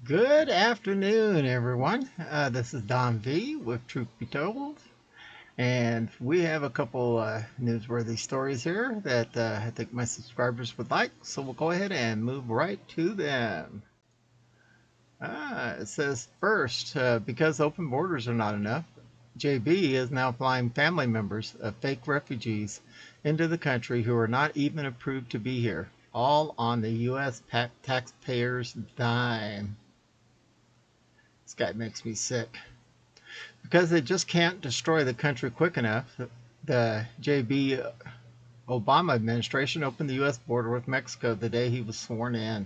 Good afternoon, everyone. This is Don V with Truth Be Told, and we have a couple newsworthy stories here that I think my subscribers would like, so we'll go ahead and move right to them. It says first, because open borders are not enough, JB is now flying family members of fake refugees into the country who are not even approved to be here, all on the U.S. taxpayers' dime. This guy makes me sick. Because they just can't destroy the country quick enough, the JB Obama administration opened the U.S. border with Mexico the day he was sworn in.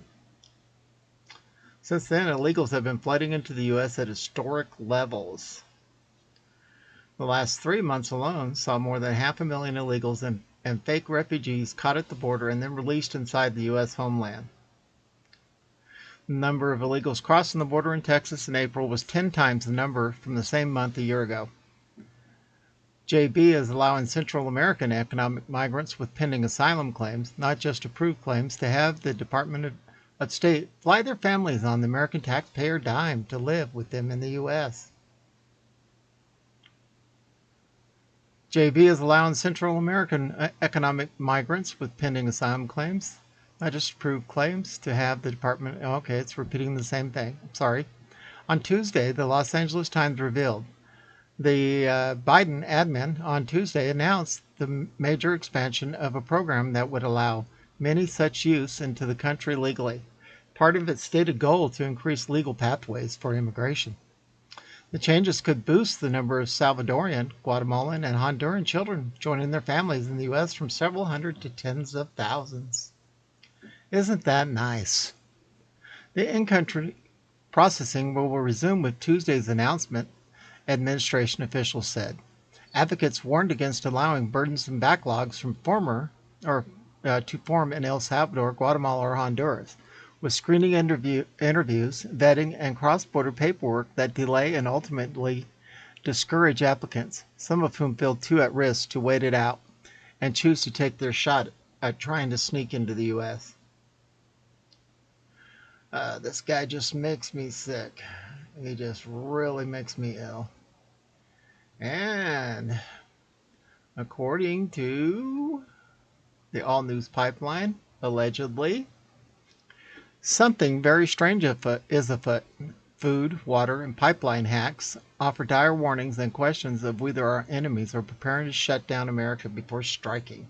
Since then, illegals have been flooding into the U.S. at historic levels. The last 3 months alone saw more than 500,000 illegals and fake refugees caught at the border and then released inside the U.S. homeland. The number of illegals crossing the border in Texas in April was 10 times the number from the same month a year ago. JB is allowing Central American economic migrants with pending asylum claims, not just approved claims, to have the Department of State fly their families on the American taxpayer dime to live with them in the U.S. JB is allowing Central American economic migrants with pending asylum claims, not just approved claims, to have the Department. Okay, it's repeating the same thing. Sorry. On Tuesday, the Los Angeles Times revealed the Biden admin on Tuesday announced the major expansion of a program that would allow many such use into the country legally, part of its stated goal to increase legal pathways for immigration. The changes could boost the number of Salvadorian, Guatemalan, and Honduran children joining their families in the U.S. from several hundred to tens of thousands. Isn't that nice? The in-country processing will resume with Tuesday's announcement, administration officials said. Advocates warned against allowing burdensome backlogs to form in El Salvador, Guatemala, or Honduras, with screening interviews, vetting, and cross-border paperwork that delay and ultimately discourage applicants, some of whom feel too at risk to wait it out and choose to take their shot at trying to sneak into the U.S. This guy just makes me sick. He just really makes me ill. And according to the All News Pipeline, allegedly, something very strange is afoot. Food, water, and pipeline hacks offer dire warnings and questions of whether our enemies are preparing to shut down America before striking.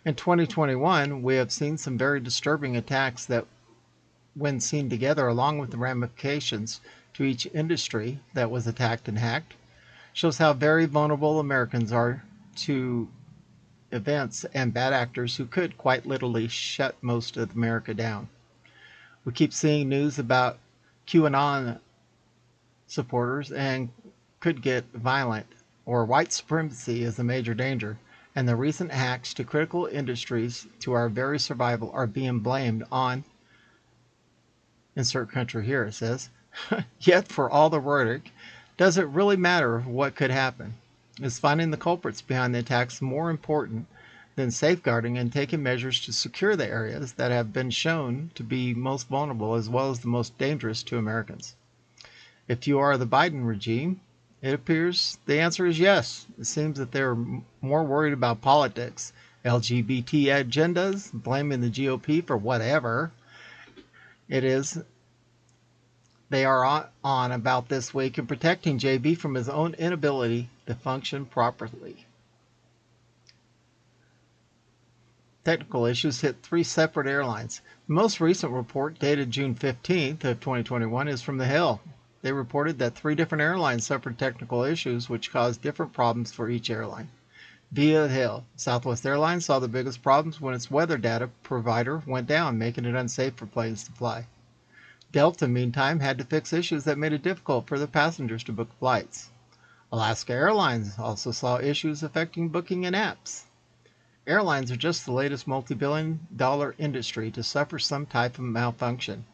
In 2021, we have seen some very disturbing attacks that, when seen together along with the ramifications to each industry that was attacked and hacked, shows how very vulnerable Americans are to events and bad actors who could quite literally shut most of America down. We keep seeing news about QAnon supporters and could get violent, or white supremacy is a major danger, and the recent hacks to critical industries to our very survival are being blamed on insert country here, it says. Yet for all the rhetoric, does it really matter what could happen? Is finding the culprits behind the attacks more important than safeguarding and taking measures to secure the areas that have been shown to be most vulnerable as well as the most dangerous to Americans? If you are the Biden regime, it appears the answer is yes. It seems that they're more worried about politics, LGBT agendas, blaming the GOP for whatever it is they are on about this week, and protecting JB from his own inability to function properly. Technical issues hit 3 separate airlines. The most recent report, dated June 15th of 2021, is from The Hill. They reported that 3 different airlines suffered technical issues which caused different problems for each airline. Via The Hill, Southwest Airlines saw the biggest problems when its weather data provider went down, making it unsafe for planes to fly. Delta, meantime, had to fix issues that made it difficult for the passengers to book flights. Alaska Airlines also saw issues affecting booking and apps. Airlines are just the latest multi-billion-dollar industry to suffer some type of malfunction.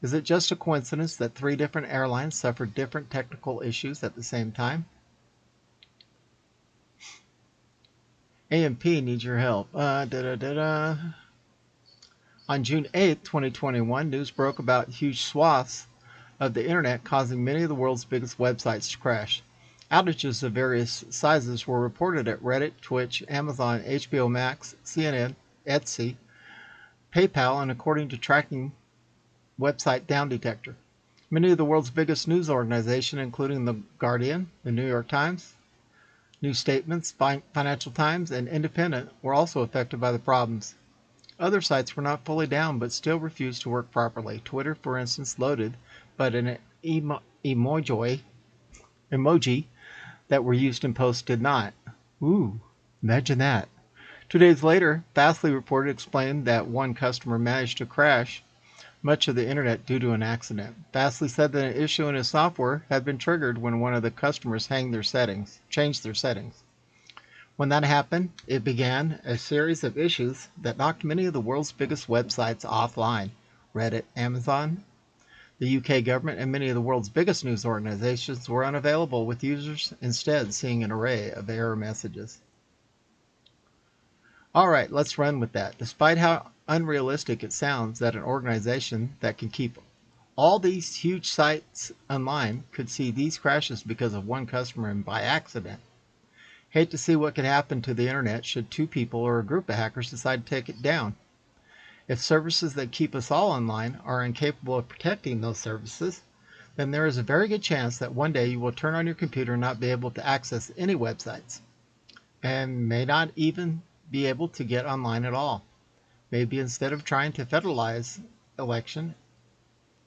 Is it just a coincidence that 3 different airlines suffered different technical issues at the same time? AMP needs your help. On June 8, 2021, news broke about huge swaths of the internet causing many of the world's biggest websites to crash. Outages of various sizes were reported at Reddit, Twitch, Amazon, HBO Max, CNN, Etsy, PayPal, and according to tracking website Down Detector. Many of the world's biggest news organizations, including The Guardian, The New York Times, New Statements, Financial Times, and Independent, were also affected by the problems. Other sites were not fully down but still refused to work properly. Twitter, for instance, loaded, but an emoji that were used in posts did not. Ooh, imagine that. 2 days later, Fastly reported explained that one customer managed to crash much of the internet due to an accident. Fastly said that an issue in his software had been triggered when one of the customers changed their settings. When that happened, it began a series of issues that knocked many of the world's biggest websites offline. Reddit, Amazon, the UK government, and many of the world's biggest news organizations were unavailable, with users instead seeing an array of error messages. All right, let's run with that. Despite how unrealistic it sounds that an organization that can keep all these huge sites online could see these crashes because of one customer and by accident. Hate to see what could happen to the internet should two people or a group of hackers decide to take it down. If services that keep us all online are incapable of protecting those services, then there is a very good chance that one day you will turn on your computer and not be able to access any websites, and may not even be able to get online at all. Maybe instead of trying to federalize election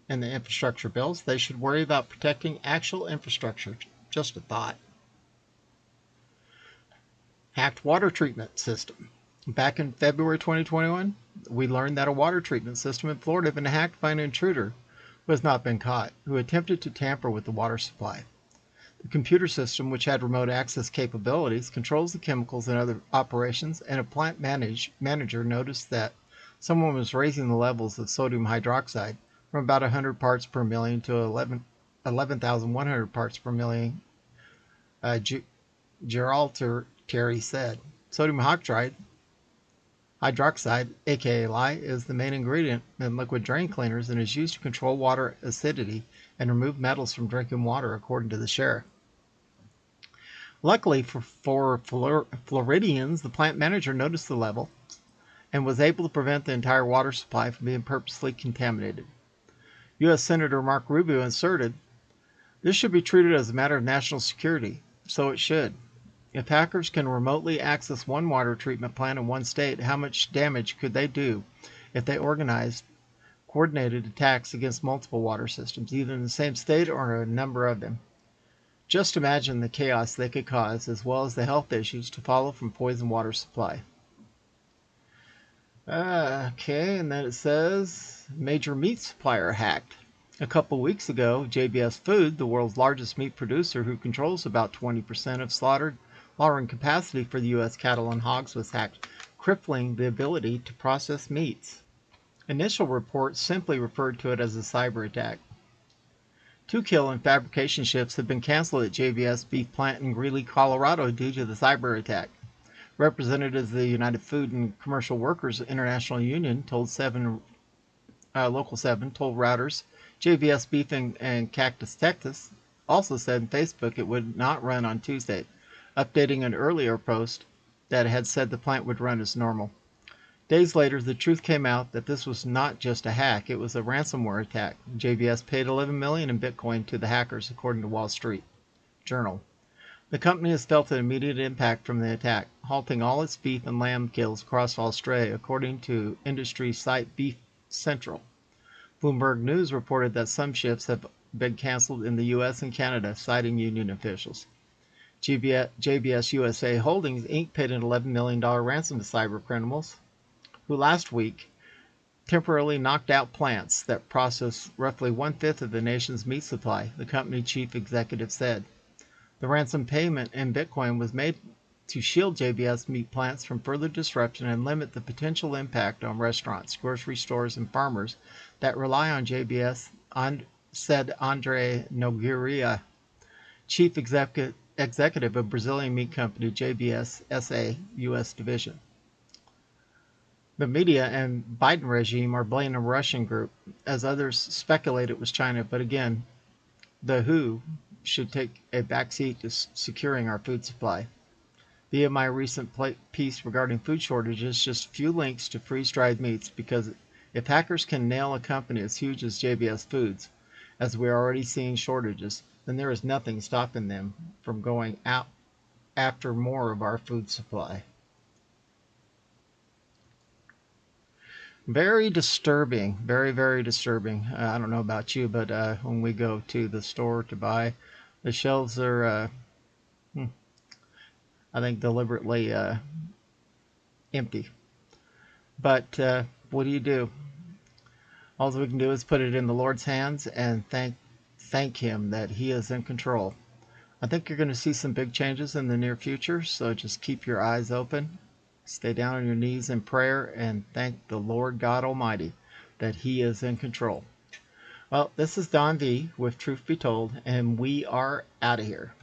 and the infrastructure bills, they should worry about protecting actual infrastructure. Just a thought. Hacked water treatment system. Back in February 2021, we learned that a water treatment system in Florida had been hacked by an intruder who has not been caught, who attempted to tamper with the water supply. The computer system, which had remote access capabilities, controls the chemicals and other operations, and a plant manager noticed that someone was raising the levels of sodium hydroxide from about 100 parts per million to 11,100 parts per million, Terry said. Sodium hydroxide, aka lye, is the main ingredient in liquid drain cleaners and is used to control water acidity and remove metals from drinking water, according to the sheriff. Luckily for Floridians, the plant manager noticed the level and was able to prevent the entire water supply from being purposely contaminated. U.S. Senator Mark Rubio asserted, "This should be treated as a matter of national security, so it should. If hackers can remotely access one water treatment plant in one state, how much damage could they do if they organized coordinated attacks against multiple water systems, either in the same state or a number of them? Just imagine the chaos they could cause, as well as the health issues to follow from poisoned water supply." Okay, and then it says, major meat supplier hacked. A couple weeks ago, JBS Food, the world's largest meat producer who controls about 20% of slaughtering capacity for the U.S. cattle and hogs, was hacked, crippling the ability to process meats. Initial reports simply referred to it as a cyber attack. 2 kill and fabrication shifts have been canceled at JBS beef plant in Greeley, Colorado due to the cyber attack. Representatives of the United Food and Commercial Workers International Union told Local 7 told Reuters JBS Beef and Cactus, Texas also said on Facebook it would not run on Tuesday, updating an earlier post that had said the plant would run as normal. Days later, the truth came out that this was not just a hack, it was a ransomware attack. JBS paid $11 million in Bitcoin to the hackers, according to Wall Street Journal. The company has felt an immediate impact from the attack, halting all its beef and lamb kills across Australia, according to industry site Beef Central. Bloomberg News reported that some shifts have been canceled in the U.S. and Canada, citing union officials. JBS USA Holdings, Inc. paid an $11 million ransom to cyber criminals, who last week temporarily knocked out plants that process roughly 1/5 of the nation's meat supply, the company chief executive said. The ransom payment in Bitcoin was made to shield JBS meat plants from further disruption and limit the potential impact on restaurants, grocery stores, and farmers that rely on JBS, said Andre Nogueira, chief executive of Brazilian meat company JBS SA U.S. division. The media and Biden regime are blaming a Russian group, as others speculate it was China. But again, the WHO should take a backseat to securing our food supply. Via my recent piece regarding food shortages, just a few links to freeze-dried meats, because if hackers can nail a company as huge as JBS Foods, as we're already seeing shortages, then there is nothing stopping them from going out after more of our food supply. Very disturbing, very, very disturbing. I don't know about you, but when we go to the store to buy, the shelves are, I think, deliberately empty. But what do? All we can do is put it in the Lord's hands and thank Him that He is in control. I think you're going to see some big changes in the near future, so just keep your eyes open, stay down on your knees in prayer, and thank the Lord God Almighty that He is in control. Well, this is Don V with Truth Be Told, and we are out of here.